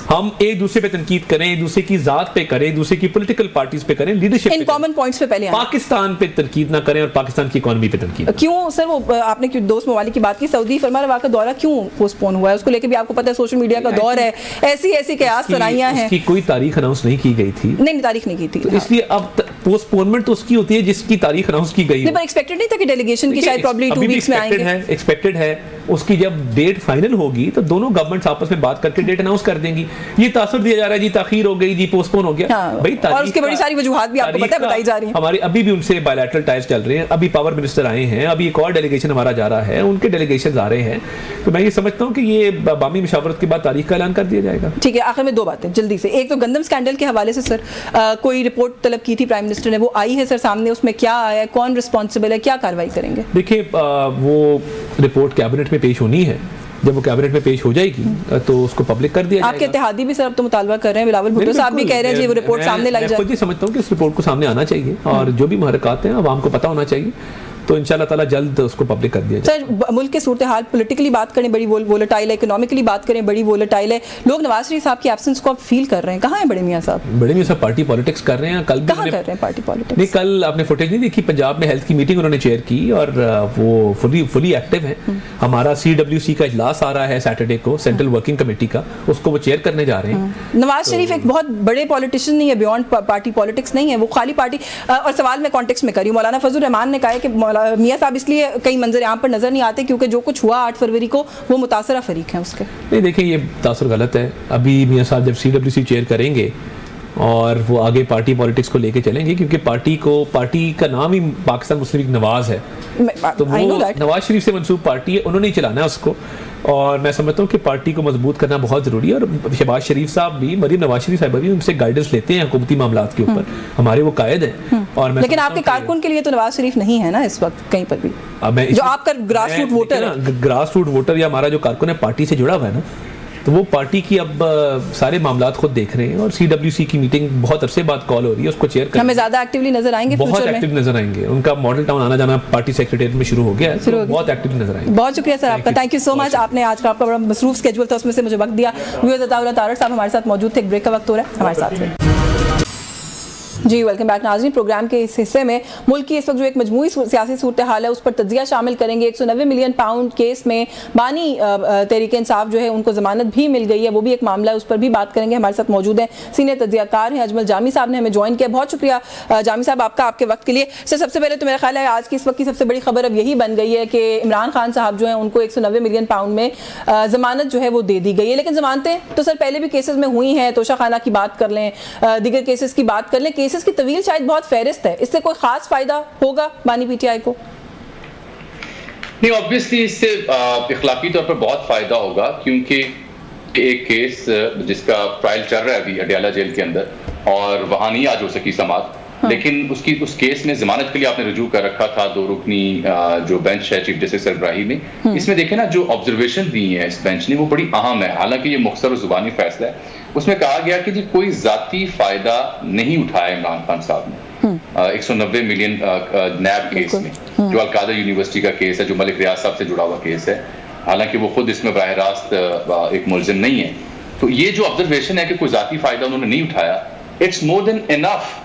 हम एक दूसरे पे तनकीद करें, एक दूसरे की जात पे करें, एक दूसरे की पॉलिटिकल पार्टीज पे करें, लीडरशिप इन कॉमन पॉइंट्स पे पहले पाकिस्तान पे तनकीद ना करें और पाकिस्तान की इकोनॉमी पे तनकीद। क्यों सर, वो आपने क्यों दोस्त ममालिक की बात की, सऊदी फरमा रवा का दौरा क्यों पोस्टपोन हुआ है? उसको लेके भी आपको पता है सोशल मीडिया का दौर है, ऐसी कयास सराइयां हैं। उसकी कोई तारीख अनाउंस नहीं की गई थी। नहीं, तारीख नहीं की थी, तो इसलिए अब पोस्टपोनमेंट तो उसकी होती है जिसकी तारीख अनाउंस की गई है। पर एक्सपेक्टेड नहीं था कि डेलीगेशन की शायद प्रॉब्ली 2 वीक्स में आएंगे। एक्सपेक्टेड है, उसकी जब डेट फाइनल होगी तो दोनों गवर्नमेंट्स आपस में बात करके डेट अनाउंस कर देंगी। ये तासुर दिया जा रहा है जी ताखीर हो गई जी, पोस्टपोन हो गया, भाई और उसकी बड़ी सारी वजूहात भी आपको पता है बताई जा रही हैं। हमारी अभी भी उनसे बायलैटरल टाइज चल रहे हैं, अभी पावर मिनिस्टर आए हैं, अभी एक और डेलीगेशन हमारा जा रहा है, उनके डेलीगेशन आ रहे हैं। तो मैं ये समझता हूँ कि ये बामी मुशावरत के बाद तारीख का ऐलान कर दिया जाएगा। ठीक है, आखिर में 2 बातें जल्दी से। एक तो गंदम स्कैंडल के हवाले से सर कोई रिपोर्ट तलब की थी प्राइम मिनिस्टर ने, वो आई है सर सामने, उसमें क्या आया है, कौन रिस्पॉन्सिबल है, क्या कार्रवाई करेंगे? देखिए वो रिपोर्ट कैबिनेट में पेश होनी है, जब वो कैबिनेट में पेश हो जाएगी तो उसको पब्लिक कर दिया जाएगा। आपके इत्तेहादी भी सर अब तो मुतालबा कर रहे हैं, बिलावल भुट्टो साहब भी कह रहे हैं जी वो रिपोर्ट सामने लाई जाए। मैं खुद ही समझता हूँ कि इस रिपोर्ट को सामने आना चाहिए और जो भी मुहर्रकात हैं आवाम को पता होना चाहिए, तो इंशाल्लाह ताला जल्द उसको पब्लिक कर दिया जाए। सर मुल्क के सूरत हाल पॉलिटिकली बात करें बड़ी वोलेटाइल है, इकोनॉमिकली बात करें बड़ी वोलेटाइल है, लोग नवाज शरीफ साहब की एब्सेंस को अब फील कर रहे हैं। कहाँ हैं बड़े मियाँ साहब? बड़े मियाँ साहब पार्टी पॉलिटिक्स कर रहे हैं। कल कहाँ कर रहे हैं पार्टी पॉलिटिक्स? नहीं, कल आपने फुटेज नहीं देखी, पंजाब में हेल्थ की मीटिंग उन्होंने चेयर की और वो फुली एक्टिव है। हमारा CWC का इजलास आ रहा है सैटरडे को, सेंट्रल वर्किंग कमेटी का, उसको वो चेयर करने जा रहे हैं। नवाज शरीफ एक बहुत बड़े पॉलिटिशियन नहीं है, बियॉन्ड पार्टी पॉलिटिक्स नहीं है, वो खाली पार्टी। और सवाल मैं कॉन्टेक्स्ट में करी, मौलाना फजल रहमान ने कहा है कि मियाँ साहब इसलिए कई मंजर यहाँ पर नजर नहीं आते क्योंकि जो कुछ हुआ 8 फरवरी को वो मुतासरा फरीक हैं उसके। नहीं देखिए, ये तासुर गलत है। अभी मियाँ साहब जब CWC चेयर करेंगे और वो आगे पार्टी पॉलिटिक्स को लेके चलेंगे, क्योंकि पार्टी का नाम ही पाकिस्तान मुस्लिम लीग नवाज है, तो वो नवाज शरीफ से मंसूब पार्टी है, उन्होंने ही चलाना है उसको। और मैं समझता हूँ कि पार्टी को मजबूत करना बहुत जरूरी है। और शहबाज शरीफ साहब भी, मरीम नवाज शरीफ साहब भी उनसे गाइडेंस लेते हैं हुकूमती मामलात के ऊपर, हमारे वो कायद हैं। और लेकिन आपके कारकुन के लिए तो नवाज शरीफ नहीं है ना इस वक्त कहीं पर भी, जो आपका ग्रास रूट वोटर है। ग्रास रूट वोटर या हमारा जो कारकुन है पार्टी से जुड़ा हुआ है ना, तो वो पार्टी की अब सारे मामलात खुद देख रहे हैं। और CWC की मीटिंग बहुत अरसे बाद कॉल हो रही है, उसको चेयर करना। हमें ज्यादा एक्टिवली नजर आएंगे, बहुत एक्टिव नजर आएंगे। उनका मॉडल टाउन आना जाना पार्टी सेक्रेटेरिएट में शुरू हो गया है, तो बहुत एक्टिव नजर आएंगे। बहुत शुक्रिया सर आपका, थैंक यू सो मच। आपने आज का आपका बड़ा मसरूफ स्केड्यूल था, उसमें से मुझे वक्त दिया। तारड़ साहब हमारे साथ मौजूद थे, एक ब्रेक का वक्त हो रहा है, हमारे साथ में। जी वेलकम बैक नाज़रीन। प्रोग्राम के इस हिस्से में मुल्क की इस वक्त जो एक मजमूई सियासी सूरत हाल है उस पर तज्जिया शामिल करेंगे। 190 मिलियन पाउंड केस में बानी तहरीक इंसाफ जो है उनको जमानत भी मिल गई है, वो भी एक मामला है, उस पर भी बात करेंगे। हमारे साथ मौजूद हैं सीनियर तज्जियाकार हैं अजमल जामी साहब ने हमें ज्वाइन किया। बहुत शुक्रिया जामी साहब आपका, आपके वक्त के लिए। सर सबसे पहले तो मेरा ख्याल है आज की इस वक्त की सबसे बड़ी खबर अब यही बन गई है कि इमरान खान साहब जो है उनको 190 मिलियन पाउंड में जमानत जो है वो दे दी गई है। लेकिन जमानतें तो सर पहले भी केसेस में हुई हैं, तोशा खाना की बात कर लें, दीगर केसेस की बात कर लें, केसेस की तवील शायद बहुत फेरिस्त है, इससे कोई खास फायदा होगा बानी PTI को? नहीं, ऑब्वियसली इससे इखलाकी तौर पर बहुत फायदा होगा, क्योंकि एक केस जिसका ट्रायल चल रहा है अभी अडयाला जेल के अंदर और वहां नहीं आज हो सकी समाअत, लेकिन उस केस में जमानत के लिए आपने रुजू कर रखा था 2 रुकनी जो बेंच है चीफ जस्टिस इब्राहिम ने। इसमें देखें ना, जो ऑब्जर्वेशन दी है इस बेंच ने वो बड़ी अहम है। हालांकि ये मुख्तसर जुबानी फैसला है, उसमें कहा गया कि जी कोई जाती फायदा नहीं उठाया इमरान खान साहब ने 190 मिलियन नैब केस में, जो अलकादर यूनिवर्सिटी का केस है, जो मलिक रियाज साहब से जुड़ा हुआ केस है। हालांकि वो खुद इसमें बराह रास्त एक मुलजिम नहीं है। तो ये जो ऑब्जर्वेशन है कि कोई जाती फायदा उन्होंने नहीं उठाया, it's more than enough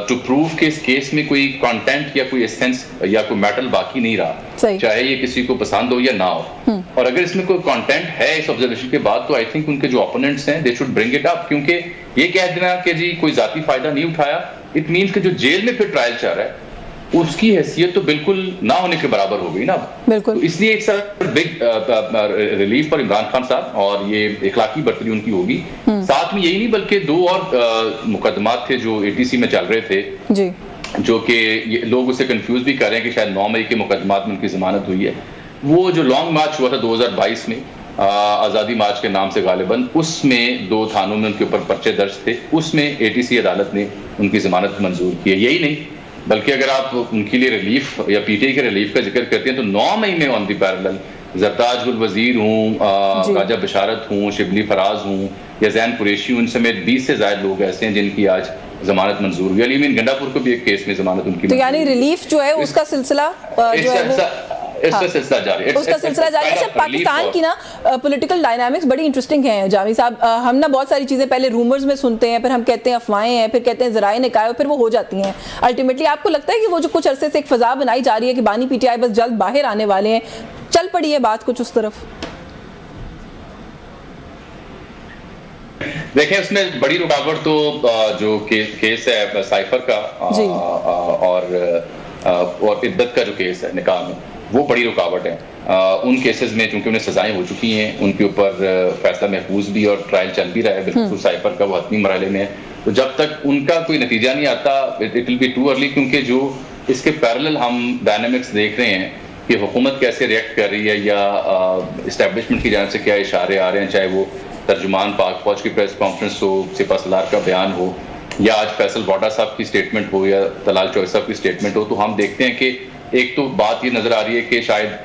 to prove कि इस केस में कोई कंटेंट या कोई एसेंस या कोई मैटर बाकी नहीं रहा, चाहे ये किसी को पसंद हो या ना हो। और अगर इसमें कोई कंटेंट है इस ऑब्जर्वेशन के बाद, तो आई थिंक उनके जो ओपोनेंट्स हैं they should bring it up, क्योंकि ये कह देना कि जी कोई जाती फायदा नहीं उठाया, इट मीन्स कि जो जेल में फिर ट्रायल चल रहा है उसकी हैसियत तो बिल्कुल ना होने के बराबर हो गई ना। बिल्कुल। तो इसलिए एक big relief for Imran Khan साहब, और ये इखलाकी बर्तरी उनकी होगी। साथ में यही नहीं बल्कि 2 और मुकदमात थे जो ATC में चल रहे थे जी, जो कि लोग उसे कंफ्यूज भी कर रहे हैं कि शायद 9 मई के मुकदमात में उनकी जमानत हुई है। वो जो लॉन्ग मार्च हुआ था 2022 में आज़ादी मार्च के नाम से गालिबन, उसमें 2 थानों में उनके ऊपर पर्चे दर्ज थे, उसमें ATC अदालत ने उनकी जमानत मंजूर की है। यही नहीं बल्कि अगर आप उनके लिए रिलीफ या PTI के रिलीफ का जिक्र करते हैं तो 9 मई में ऑन दी पैरेलल जरताज गुल वजीर हूँ, काजा बशारत हूँ, शिबली फराज हूँ या जैन कुरैशी हूँ, इन समेत 20 से ज्यादा लोग ऐसे हैं जिनकी आज जमानत मंजूर हुई। अलीमीन गंडापुर को भी एक केस में जमानत उनकी, तो यानी रिलीफ जो है उसका सिलसिला जो है इसका सिलसिला जारी है, उसका सिलसिला जारी है। अच्छा, पाकिस्तान की ना पॉलिटिकल डायनामिक्स बड़ी इंटरेस्टिंग है जामी साहब। हम ना बहुत सारी चीज़ें पहले रूमर्स में सुनते हैं, फिर हम कहते हैं अफवाहें हैं, फिर कहते हैं ज़राए ने कहा, फिर वो हो जाती हैं अल्टीमेटली। आपको लगता है कि वो जो कुछ अरसे से एक फ़ज़ा बनाई जा रही है कि बानी पीटीआई बस जल्द बाहर आने वाले हैं, चल पड़ी है बात कुछ उस तरफ? देखें, उसमें बड़ी रुकावट तो जो केस है साइफर का और इद्दत का जो केस है निकाह में, वो बड़ी रुकावट है। उन केसेस में चूंकि उन्हें सजाएं हो चुकी हैं, उनके ऊपर फैसला महफूज भी और ट्रायल चल भी रहा है, बिल्कुल साइफर का वो हतमी मरहले में है। तो जब तक उनका कोई नतीजा नहीं आता, it will be too early, क्योंकि जो इसके पैरेलल हम डायनामिक्स देख रहे हैं कि हुकूमत कैसे रिएक्ट कर रही है या इस्टेब्लिशमेंट की जानिब से क्या इशारे आ रहे हैं, चाहे वो तर्जुमान पाक फौज की प्रेस कॉन्फ्रेंस हो, सिपह सलार का बयान हो, या आज फैसल वाडा साहब की स्टेटमेंट हो, या तलाल चौधरी साहब की स्टेटमेंट हो, तो हम देखते हैं कि एक तो बात ये नजर आ रही है कि शायद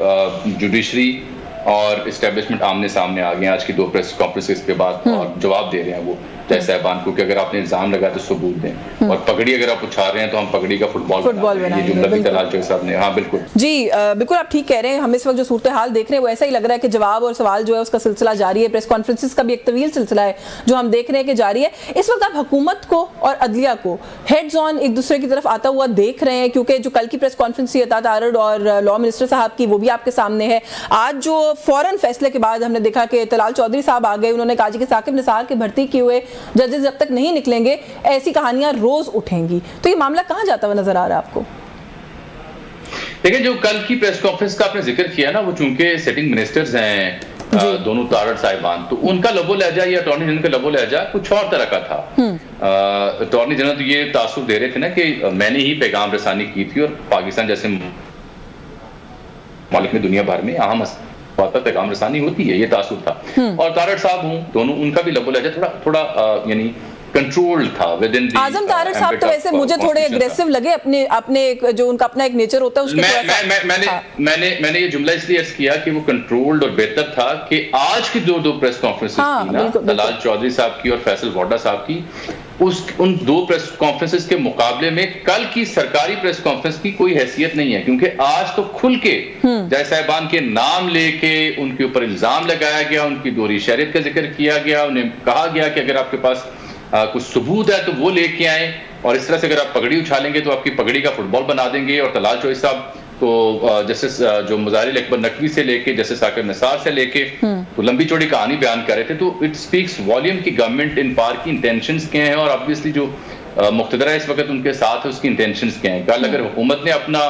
जुडिशरी और इस्टेब्लिशमेंट आमने सामने आ गए आज की 2 प्रेस कॉन्फ्रेंसेस के बाद और जवाब दे रहे हैं वो जय साहबान को कि अगर आपने इल्जाम लगाया तो सबूत दें, और पगड़ी अगर आप उछा रहे हैं तो हम पगड़ी का फुटबॉल बनाएंगे। तलाल चौधरी साहब ने, हाँ बिल्कुल जी, बिल्कुल आप ठीक कह रहे हैं। हम इस वक्त जो सूरत हाल देख रहे हैं वो ऐसा ही लग रहा है कि जवाब और सवाल जो है उसका सिलसिला जारी है। प्रेस कॉन्फ्रेंसेस का भी एक तवील सिलसिला है जो हम देख रहे हैं कि जारी है। इस वक्त आप हुकूमत को और अदलिया को हेड्स ऑन एक दूसरे की तरफ आता हुआ देख रहे हैं, क्योंकि जो कल की प्रेस कॉन्फ्रेंस थी अतात आरड और लॉ मिनिस्टर साहब की, वो भी आपके सामने है। आज जो फौरन फैसले के बाद हमने देखा कि तलाल चौधरी साहब आ गए, उन्होंने कहा कि साकिब निसार के भर्ती किए हुए जजेस जब तक नहीं निकलेंगे ऐसी कहानियां रोज उठेंगी। तो ये मामला कहां जाता हुआ नजर आ रहा है आपको? देखिए, जो कल की प्रेस कॉन्फ्रेंस का आपने जिक्र किया ना, वो चूंकि सिटिंग मिनिस्टर्स हैं दोनों तारड़ साहिबान, तो उनका लबो लहजा या अटॉर्नी जनरल का लबो लहजा कुछ और तरह का था। अटॉर्नी जनरल तो ये तासुब दे रहे थे ना कि मैंने ही पैगाम रसानी की थी और पाकिस्तान जैसे मुल्क में दुनिया भर में अहम पैगाम रसानी होती है, ये तासुब था। और तारड़ साहब हूँ, दोनों उनका भी लबो लहजा थोड़ा यानी कंट्रोल था विद इन द आजम तारड़ साहब तो वैसे मुझे थोड़े एग्रेसिव लगे अपने जो उनका अपना एक नेचर होता है उसके। मैंने ये जुमला इसलिए अर्ज किया कि वो कंट्रोल्ड और बेहतर था कि आज की दो प्रेस कॉन्फ्रेंसेस की ना, तलाल चौधरी साहब की और फैसल वाडा साहब की, उन 2 प्रेस कॉन्फ्रेंसेस के मुकाबले में कल की सरकारी प्रेस कॉन्फ्रेंस की कोई हैसियत नहीं है, क्योंकि आज तो खुल के जय साहिबान के नाम लेके उनके ऊपर इल्जाम लगाया गया, उनकी दोहरी शरीयत का जिक्र किया गया, उन्हें कहा गया कि अगर आपके पास कुछ सबूत है तो वो लेके आए, और इस तरह से अगर आप पगड़ी उछालेंगे तो आपकी पगड़ी का फुटबॉल बना देंगे। और तलाल चौधरी साहब तो जस्टिस जो मुजाहिर अकबर नकवी से लेके जस्टिस साकिब निसार से लेके तो लंबी चौड़ी कहानी बयान कर रहे थे। तो इट स्पीक्स वॉल्यूम की गवर्नमेंट इन पार की इंटेंशंस क्या हैं, और ऑब्वियसली जो मुक्तदरा इस वक्त उनके साथ है उसकी इंटेंशंस क्या हैं। कल अगर हुकूमत ने अपना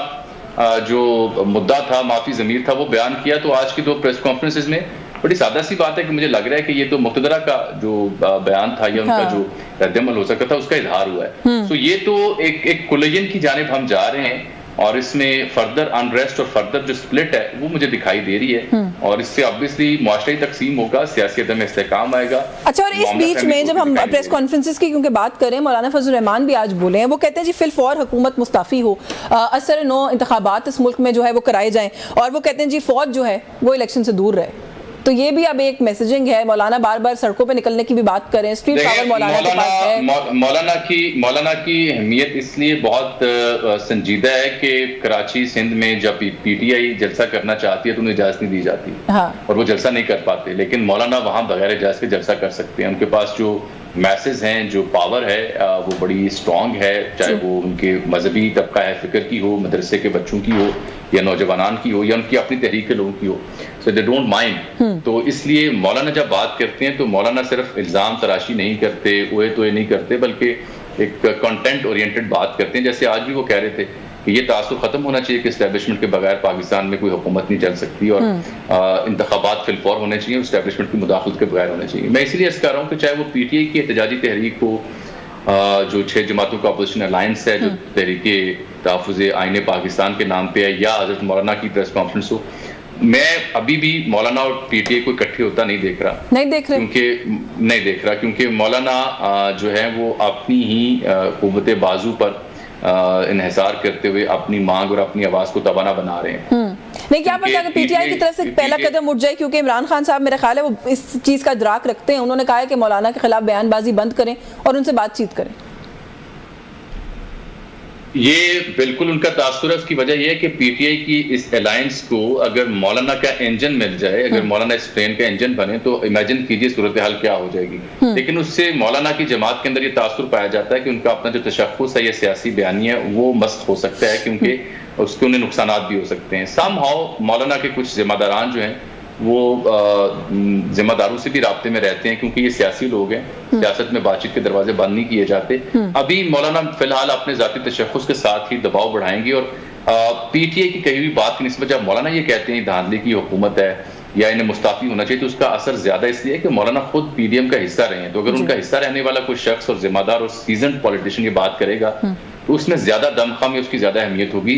जो मुद्दा था, माफी ज़मीर था, वो बयान किया, तो आज की 2 प्रेस कॉन्फ्रेंसेस में बड़ी सादा सी बात है कि मुझे लग रहा है कि ये तो मुक्तदरा का जो बयान था या उनका जो रद्दमल हो सकता था उसका इजहार हुआ है। तो ये तो एक कुलयन की जानिब हम जा रहे हैं, और इसमें फर्दर अनरेस्ट और फर्दर जो स्प्लिट है वो मुझे दिखाई दे रही है, और इससे ऑब्वियसली मुआशरी तकसीम होगा, सियासी अदम इस्तेहकाम आएगा। अच्छा, और इस बीच में जब हम प्रेस कॉन्फ्रेंसेस की क्योंकि बात करें, मौलाना फजल रहमान भी आज बोले हैं, वो कहते हैं जी फिलफौर हुकूमत मुस्ताफी हो, असर नो इंतखाबात इस मुल्क में जो है वो कराए जाएं, और वो कहते हैं जी फौज जो है वो इलेक्शन से दूर रहे। तो ये भी अब एक मैसेजिंग है। मौलाना बार बार सड़कों पे निकलने की भी बात करें, स्ट्रीट पावर मौलाना के पास है। मौलाना की अहमियत इसलिए बहुत संजीदा है कि कराची सिंध में जब पीटीआई जलसा करना चाहती है तो उन्हें इजाजत नहीं दी जाती, और वो जलसा नहीं कर पाते, लेकिन मौलाना वहां बगैर इजाजत के जलसा कर सकते हैं। उनके पास जो मैसेज हैं, जो पावर है, वो बड़ी स्ट्रॉन्ग है, चाहे वो उनके मजहबी तबका है फिक्र की हो, मदरसे के बच्चों की हो, या नौजवान की हो, या उनकी अपनी तहरीक के लोगों की हो, सो दे डोंट माइंड। तो इसलिए मौलाना जब बात करते हैं तो मौलाना सिर्फ इल्ज़ाम तराशी नहीं करते, ओए तो नहीं करते, बल्कि एक कंटेंट ओरिएंटेड बात करते हैं। जैसे आज भी वो कह रहे थे कि ये तासुर खत्म होना चाहिए कि इस्टेब्लिशमेंट के बगैर पाकिस्तान में कोई हुकूमत नहीं चल सकती, और इंतखाबात फिलफौर होने चाहिए, इस्टेब्लिशमेंट की मुदाखलत के बगैर होने चाहिए। मैं इसलिए कह रहा हूँ कि चाहे वो पीटीआई की एहतजाजी तहरीक हो, जो 6 जमातों का अपोजिशन अलायंस है जो तहरीके तहफ़्फ़ुज़ आईने पाकिस्तान के नाम पे है, या हज़रत मौलाना की प्रेस कॉन्फ्रेंस हो, मैं अभी भी मौलाना और पीटीआई को इकट्ठे होता नहीं देख रहा, क्योंकि मौलाना जो है वो अपनी ही क़ुव्वत बाजू पर इन्हिसार करते हुए अपनी मांग और अपनी आवाज को तवाना बना रहे हैं। नहीं, क्या पता कि पीटीआई की तरफ से पहला कदम उठ जाए, क्योंकि इमरान खान साहब मेरा ख्याल है वो इस चीज का इदराक रखते हैं। उन्होंने कहा है कि मौलाना के खिलाफ बयानबाजी बंद करें और उनसे बातचीत करें। ये बिल्कुल उनका तासुर है। उसकी वजह यह है कि पीटीआई की इस अलायंस को अगर मौलाना का इंजन मिल जाए, अगर मौलाना इस ट्रेन का इंजन बने, तो इमेजिन कीजिए सूरत हाल क्या हो जाएगी। लेकिन उससे मौलाना की जमात के अंदर ये तासुर पाया जाता है कि उनका अपना जो तशख्खुस है, ये सियासी बयानी है, वो मस्त हो सकता है, क्योंकि उसके उन्हें नुकसानात भी हो सकते हैं। समहाउ मौलाना के कुछ जिम्मेदारान जो हैं वो जिम्मेदारों से भी राब्ते में रहते हैं, क्योंकि ये सियासी लोग हैं, सियासत में बातचीत के दरवाजे बंद नहीं किए जाते। अभी मौलाना फिलहाल अपने जाती तशख्खुस के साथ ही दबाव बढ़ाएंगे और पीटीआई की कही हुई बात की निस्बत जब मौलाना ये कहते हैं धांधली की हुकूमत है या इन्हें मुस्ताफी होना चाहिए, तो उसका असर ज्यादा इसलिए है कि मौलाना खुद पीडीएम का हिस्सा रहे हैं। तो अगर उनका हिस्सा रहने वाला कोई शख्स और जिम्मेदार और सीजन पॉलिटिशियन ये बात करेगा तो उसमें ज्यादा दमखम या उसकी ज्यादा अहमियत होगी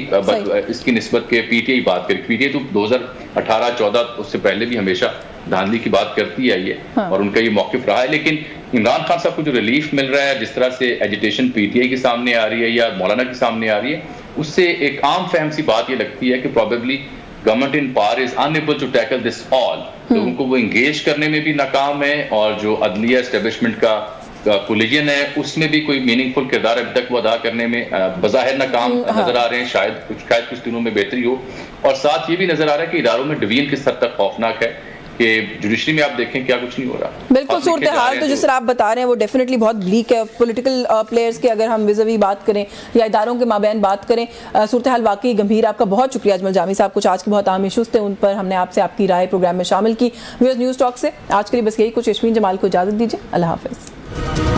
इसकी निस्बत के पीटीआई बात करेगी। पीटीआई तो 2018-14 उससे पहले भी हमेशा धांधली की बात करती है ये, और उनका ये मौकिफ रहा है। लेकिन इमरान खान साहब को जो रिलीफ मिल रहा है, जिस तरह से एजिटेशन पीटीआई के सामने आ रही है या मौलाना के सामने आ रही है, उससे एक आम फहम सी बात ये लगती है कि probably government in power is unable to tackle this all. लोगों को वो इंगेज करने में भी नाकाम है, और जो अदलिया एस्टेब्लिशमेंट का कोलिजन है उसमें भी कोई मीनिंगफुल किरदार अभी तक वो अदा करने में बज़ाहिर नाकाम नजर आ रहे हैं। शायद कुछ दिनों में बेहतरी हो, और साथ ये भी नजर आ रहा है कि इदारों में डिवीजन किस हद तक खौफनाक है कि जुडिशरी में आप देखें क्या कुछ नहीं हो रहा। बिल्कुल, सूरत हाल तो जिस तरह आप बता रहे हैं वो डेफिनेटली बहुत ब्लीक है। पॉलिटिकल प्लेयर्स के अगर हम विज़वी बात करें या इदारों के माबैन बात करें, सूरत हाल वाकई गंभीर। आपका बहुत शुक्रिया अजमल जामी साहब। कुछ आज के बहुत अहम इशूज़ थे, उन पर हमने आपसे आपकी राय प्रोग्राम में शामिल की। व्यूअर्स, न्यूज़ टॉक से आज के लिए बस यही कुछ। यशवीन जमाल को इजाज़त दीजिए। अल्लाह हाफ़िज़।